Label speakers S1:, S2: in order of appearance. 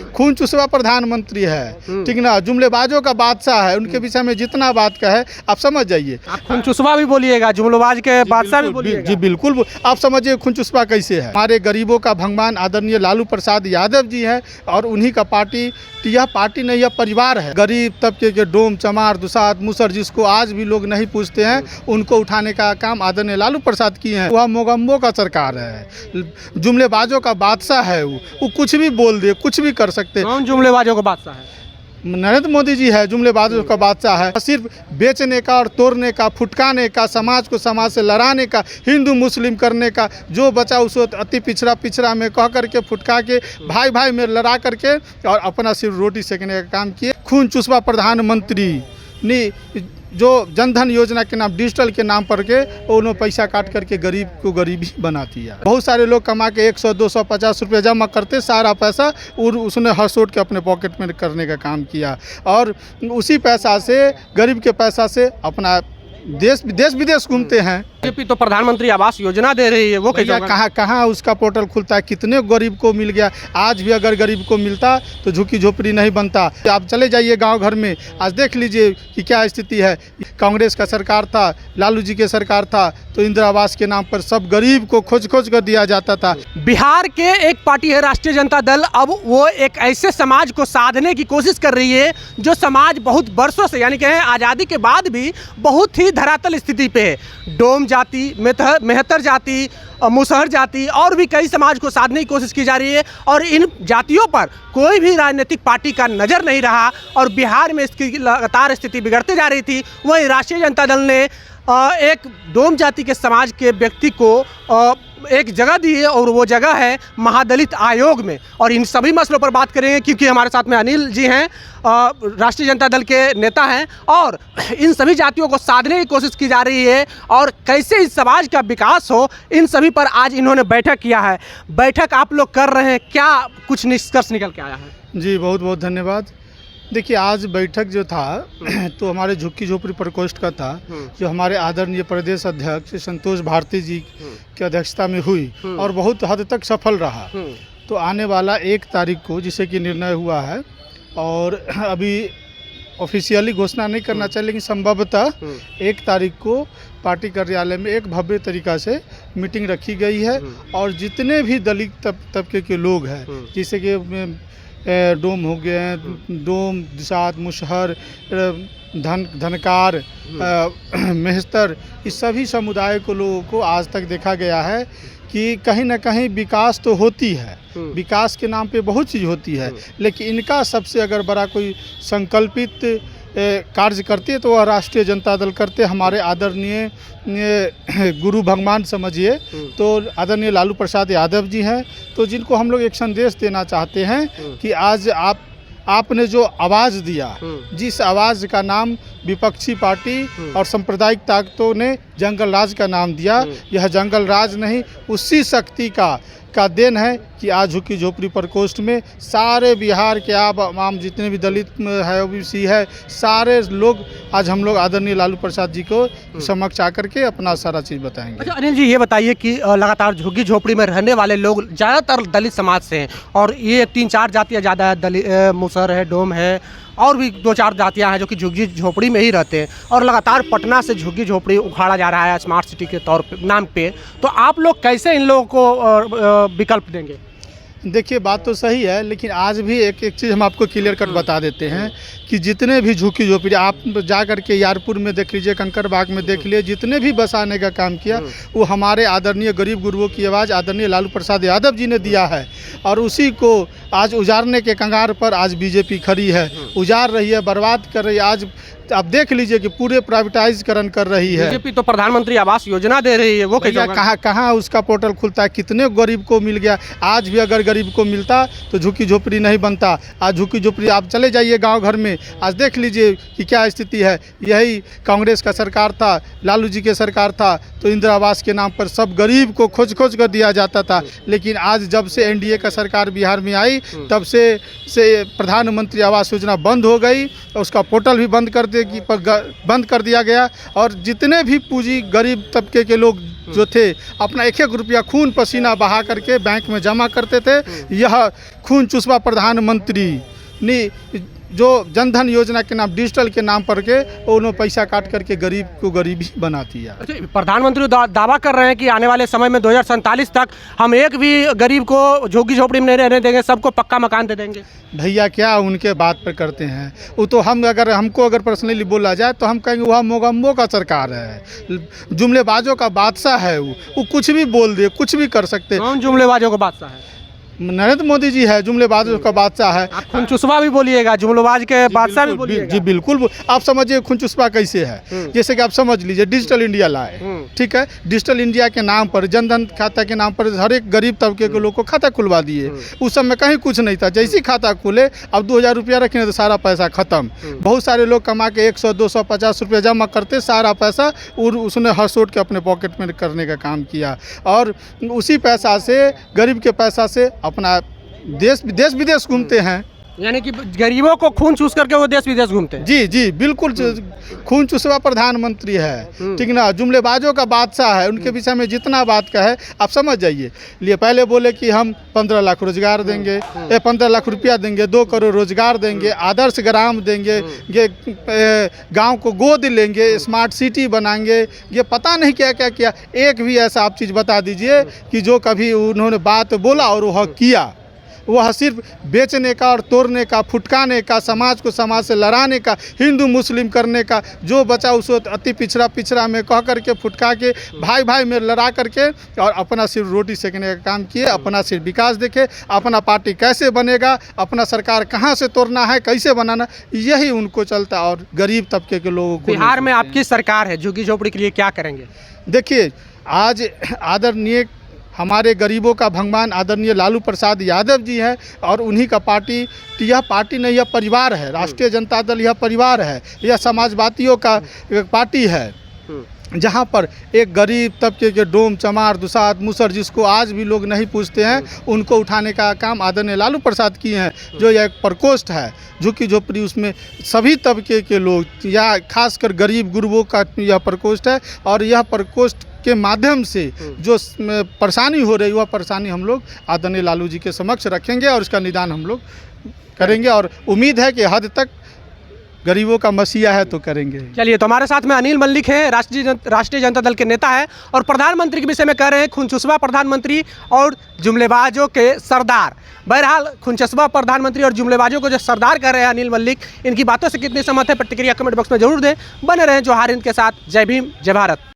S1: खून चुसवा प्रधानमंत्री है, ठीक ना, जुमलेबाजों का बादशाह है, उनके विषय में जितना बात का है आप समझ जाइए।
S2: आप खून चुसवा भी बोलिएगा, जुमलेबाज के बादशाह भी बोलिएगा।
S1: जी बिल्कुल, आप समझिए खून चुसवा कैसे है। हमारे गरीबों का भगवान आदरणीय लालू प्रसाद यादव जी है और उन्हीं का पार्टी, यह पार्टी नहीं यह परिवार है। गरीब तबके के डोम चमार दुसाद मुसर जिसको आज भी लोग नहीं पूछते हैं, उनको उठाने का काम आदरणीय लालू प्रसाद किए हैं। वह मोगम्बो का सरकार है, जुमलेबाजों का बादशाह है। वो कुछ भी बोल दे, कुछ भी कर सकते।
S2: कौन जुमलेबाजों का बादशाह है?
S1: नरेंद्र मोदी जी है, जुमलेबाजों का बादशाह है। सिर्फ बेचने का और तोड़ने का, फुटकाने का, समाज को समाज से लड़ाने का, हिंदू मुस्लिम करने का, जो बचा उसको अति पिछड़ा में कह करके फुटका के भाई भाई में लड़ा करके और अपना सिर्फ रोटी सेकने का काम किए। खून चुसवा प्रधानमंत्री ने जो जनधन योजना के नाम, डिजिटल के नाम पर के उन्होंने पैसा काट करके गरीब को गरीबी बना दिया। बहुत सारे लोग कमा के 100, 200, 50 रुपये जमा करते, सारा पैसा और उसने हरसोट के अपने पॉकेट में करने का काम किया और उसी पैसा से, गरीब के पैसा से अपना देश विदेश घूमते हैं।
S2: बीजेपी तो प्रधानमंत्री आवास योजना दे रही है, वो कैसे?
S1: कहाँ उसका पोर्टल खुलता है? कितने गरीब को मिल गया? आज भी अगर गरीब को मिलता तो झुकी झोपड़ी नहीं बनता। आप चले जाइए गांव घर में, आज देख लीजिए कि क्या स्थिति है। कांग्रेस का सरकार था, लालू जी के सरकार था तो इंदिरा आवास के नाम पर सब गरीब को खोज कर दिया जाता था।
S2: बिहार के एक पार्टी है राष्ट्रीय जनता दल, अब वो एक ऐसे समाज को साधने की कोशिश कर रही है जो समाज बहुत वर्षों से, यानी कि आज़ादी के बाद भी बहुत ही धरातल स्थिति पे है। डोम जाति, मेहतर जाति, मुसहर जाति और भी कई समाज को साधने की कोशिश की जा रही है और इन जातियों पर कोई भी राजनीतिक पार्टी का नज़र नहीं रहा और बिहार में इसकी लगातार स्थिति बिगड़ते जा रही थी। वहीं राष्ट्रीय जनता दल ने एक डोम जाति के समाज के व्यक्ति को एक जगह दी है और वो जगह है महादलित आयोग में। और इन सभी मसलों पर बात करेंगे क्योंकि हमारे साथ में अनिल जी हैं, राष्ट्रीय जनता दल के नेता हैं और इन सभी जातियों को साधने की कोशिश की जा रही है और कैसे इस समाज का विकास हो, इन सभी पर आज इन्होंने बैठक किया है। बैठक आप लोग कर रहे हैं, क्या कुछ निष्कर्ष निकल के आया है?
S1: जी बहुत बहुत धन्यवाद। देखिए आज बैठक जो था तो हमारे झुग्गी झोपड़ी प्रकोष्ठ का था, जो हमारे आदरणीय प्रदेश अध्यक्ष संतोष भारती जी की अध्यक्षता में हुई और बहुत हद तक सफल रहा। तो आने वाला 1 तारीख को जिसे कि निर्णय हुआ है और अभी ऑफिशियली घोषणा नहीं करना चाहिए, लेकिन संभवतः 1 तारीख को पार्टी कार्यालय में एक भव्य तरीका से मीटिंग रखी गई है और जितने भी दलित तबके के लोग हैं, जैसे कि डोम हो गए, डोम दुसाद मुसहर धनकार मेहतर, इस सभी समुदाय को लोगों को आज तक देखा गया है कि कहीं ना कहीं विकास तो होती है, विकास के नाम पे बहुत चीज़ होती है, लेकिन इनका सबसे अगर बड़ा कोई संकल्पित कार्य करते हैं तो वह राष्ट्रीय जनता दल करते। हमारे आदरणीय गुरु भगवान समझिए तो आदरणीय लालू प्रसाद यादव जी हैं, तो जिनको हम लोग एक संदेश देना चाहते हैं कि आज आपने जो आवाज़ दिया, जिस आवाज़ का नाम विपक्षी पार्टी और सांप्रदायिक ताकतों ने जंगल राज का नाम दिया, यह जंगल राज नहीं, उसी शक्ति का देन है कि आज झुग्गी झोपड़ी प्रकोष्ठ में सारे बिहार के आम जितने भी दलित है, ओबीसी है, सारे लोग आज हम लोग आदरणीय लालू प्रसाद जी को समक्ष आकर के अपना सारा चीज़ बताएंगे।
S2: अच्छा अनिल जी, ये बताइए कि लगातार झुग्गी झोपड़ी में रहने वाले लोग ज़्यादातर दलित समाज से हैं और ये 3-4 जातियाँ ज़्यादा है, दलित मुसहर है, डोम है और भी 2-4 जातियाँ हैं जो कि झुग्गी झोपड़ी में ही रहते हैं और लगातार पटना से झुग्गी झोपड़ी उखाड़ा जा रहा है स्मार्ट सिटी के तौर पे नाम पे, तो आप लोग कैसे इन लोगों को विकल्प देंगे?
S1: देखिए बात तो सही है, लेकिन आज भी एक चीज़ हम आपको क्लियर कट बता देते हैं कि जितने भी झुग्गी झोपड़ी आप जा कर के यारपुर में देख लीजिए, कंकड़बाग में देख लीजिए, जितने भी बसाने का काम किया वो हमारे आदरणीय गरीब गुरुओं की आवाज़ आदरणीय लालू प्रसाद यादव जी ने दिया है और उसी को आज उजारने के कंगार पर आज बीजेपी खड़ी है, उजाड़ रही है, बर्बाद कर रही है। आज आप देख लीजिए कि पूरे प्राइवेटाइजकरण कर रही है।
S2: बीजेपी तो प्रधानमंत्री आवास योजना दे रही है, वो कैसे?
S1: कहाँ उसका पोर्टल खुलता है? कितने गरीब को मिल गया? आज भी अगर गरीब को मिलता तो झुग्गी झोपड़ी नहीं बनता। आज झुग्गी झोपड़ी, आप चले जाइए गांव घर में, आज देख लीजिए कि क्या स्थिति है। यही कांग्रेस का सरकार था, लालू जी के सरकार था तो इंदिरा आवास के नाम पर सब गरीब को खोज कर दिया जाता था, लेकिन आज जब से एनडीए का सरकार बिहार में आई तब से प्रधानमंत्री आवास योजना बंद हो गई, उसका पोर्टल भी बंद कर दिया गया और जितने भी पूंजी गरीब तबके के लोग जो थे अपना एक एक रुपया खून पसीना बहा करके बैंक में जमा करते थे। यह खून चुसवा प्रधानमंत्री ने जो जनधन योजना के नाम डिजिटल के नाम पर के उन्होंने पैसा काट करके गरीब को गरीब ही बना दिया।
S2: अच्छा, प्रधानमंत्री दावा कर रहे हैं कि आने वाले समय में 2047 तक हम एक भी गरीब को झुग्गी झोपड़ी में नहीं रहने देंगे, सबको पक्का मकान दे देंगे।
S1: भैया क्या उनके बात पर करते हैं, वो तो हमको अगर पर्सनली बोला जाए तो हम कहेंगे वह मोगम्बो का सरकार है, जुमलेबाजों का बादशाह है। वो कुछ भी बोल दे, कुछ भी कर सकते।
S2: कौन जुमलेबाजों का बादशाह है?
S1: नरेंद्र मोदी जी है, जुमलेबाजों का बादशाह है।
S2: आप खुनचुसवा भी बोलिएगा, जुमलेबाज के बादशाह भी बोलिएगा।
S1: जी बिल्कुल। आप समझिए खुनचुसवा कैसे है, जैसे कि आप समझ लीजिए डिजिटल इंडिया लाए, ठीक है, डिजिटल इंडिया के नाम पर, जनधन खाता के नाम पर हर एक गरीब तबके के लोग को खाता खुलवा दिए। उस समय कहीं कुछ नहीं था, जैसे ही खाता खुले अब 2000 रुपया रखें तो सारा पैसा खत्म। बहुत सारे लोग कमा के 100, 200, 50 रुपया जमा करते, सारा पैसा उसने हरसोट के अपने पॉकेट में करने का काम किया। और उसी पैसा से, गरीब के पैसा से अपना देश विदेश घूमते हैं।
S2: यानी कि गरीबों को खून चूस करके वो देश विदेश घूमते हैं।
S1: जी जी बिल्कुल। खून चूसवा प्रधानमंत्री है, ठीक ना, जुमलेबाजों का बादशाह है। उनके विषय में जितना बात का है आप समझ जाइए। लिए पहले बोले कि हम 15 लाख रोजगार देंगे, 15 लाख रुपया देंगे, 2 करोड़ रोजगार देंगे, आदर्श ग्राम देंगे, ये गांव को गोद लेंगे, स्मार्ट सिटी बनाएंगे, ये पता नहीं क्या क्या किया। एक भी ऐसा आप चीज़ बता दीजिए कि जो कभी उन्होंने बात बोला और वह किया। वह सिर्फ बेचने का और तोड़ने का, फुटकाने का, समाज को समाज से लड़ाने का, हिंदू मुस्लिम करने का, जो बचा उसको अति पिछड़ा में कह करके फुटका के भाई में लड़ा करके और अपना सिर्फ रोटी सेकने का काम किए। अपना सिर्फ विकास देखे, अपना पार्टी कैसे बनेगा, अपना सरकार कहाँ से तोड़ना है, कैसे बनाना, यही उनको चलता। और गरीब तबके के लोगों को
S2: बिहार में आपकी सरकार है, झुग्गी झोपड़ी के लिए क्या करेंगे?
S1: देखिए, आज आदरणीय हमारे गरीबों का भगवान आदरणीय लालू प्रसाद यादव जी है और उन्हीं का पार्टी, यह पार्टी नहीं, यह परिवार है। राष्ट्रीय जनता दल यह परिवार है, यह समाजवादियों का पार्टी है, जहाँ पर एक गरीब तबके के डोम, चमार, दुसाद, मुसर, जिसको आज भी लोग नहीं पूछते हैं, उनको उठाने का काम आदरणीय लालू प्रसाद किए हैं। जो यह एक प्रकोष्ठ है झुग्गी झोपड़ी, उसमें सभी तबके के लोग या खासकर गरीब गुरबों का यह प्रकोष्ठ है। और यह प्रकोष्ठ के माध्यम से जो परेशानी हो रही, वह परेशानी हम लोग आदरणीय लालू जी के समक्ष रखेंगे और इसका निदान हम लोग करेंगे। और उम्मीद है कि हद तक गरीबों का मसीहा है तो करेंगे।
S2: चलिए, तो हमारे साथ में अनिल मल्लिक है, राष्ट्रीय जनता दल के नेता है और प्रधानमंत्री के विषय में कह रहे हैं खुनचुसवा प्रधानमंत्री और जुमलेबाजों के सरदार। बहरहाल खुनचुसवा प्रधानमंत्री और जुमलेबाजों को जो सरदार कह रहे हैं अनिल मल्लिक, इनकी बातों से कितने सहमत है प्रतिक्रिया कमेंट बॉक्स में जरूर दें। बने रहें जोहार हिंद के साथ। जय भीम, जय भारत।